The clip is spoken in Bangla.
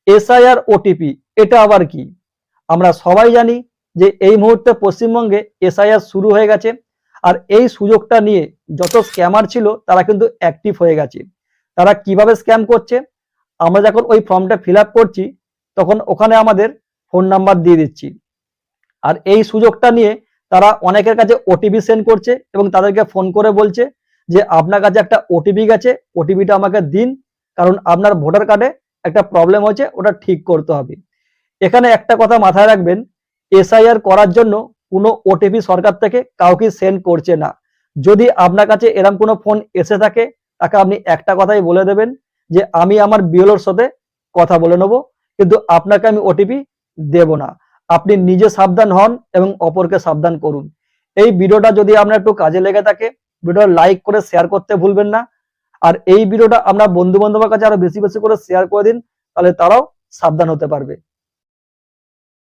এসআইআর ওটিপি এটা আবার কি? আমরা সবাই জানি যে এই মুহূর্তে পশ্চিমবঙ্গে এসআইআর শুরু হয়ে গেছে, আর এই সুযোগটা নিয়ে যত স্ক্যামার ছিল তারা কিন্তু অ্যাক্টিভ হয়ে গেছে। তারা কিভাবে স্ক্যাম করছে, আমরা যখন ওই ফর্মটা ফিল আপ করছি তখন ওখানে আমাদের ফোন নাম্বার দিয়ে দিচ্ছি, আর এই সুযোগটা নিয়ে তারা অনেকের কাছে ওটিপি সেন্ড করছে এবং তাদেরকে ফোন করে বলছে যে আপনার কাছে একটা ওটিপি গেছে, ওটিপিটা আমাকে দিন, কারণ আপনার ভোটার কার্ডে একটা প্রবলেম হয়েছে, ওটা ঠিক করতে হবে। এখানে একটা কথা মাথায় রাখবেন, এসআইআর করার জন্য কোনো ওটিপি সরকার থেকে কাউকে সেন্ড করছে না। যদি আপনার কাছে এরকম কোনো ফোন এসে থাকে, তাকে আপনি একটা কথাই বলে দেবেন যে আমি আমার বিএলওর সাথে কথা বলে নেব, কিন্তু আপনাকে আমি ওটিপি দেব না। আপনি নিজে সাবধান হন এবং অপরকে সাবধান করুন। এই ভিডিওটা যদি আপনার একটু কাজে লেগে থাকে, ভিডিও লাইক করে শেয়ার করতে ভুলবেন না। আর এই ভিডিওটা আপনার বন্ধু বান্ধবের কাছে আরো বেশি বেশি করে শেয়ার করে দিন, তাহলে তারাও সাবধান হতে পারবে।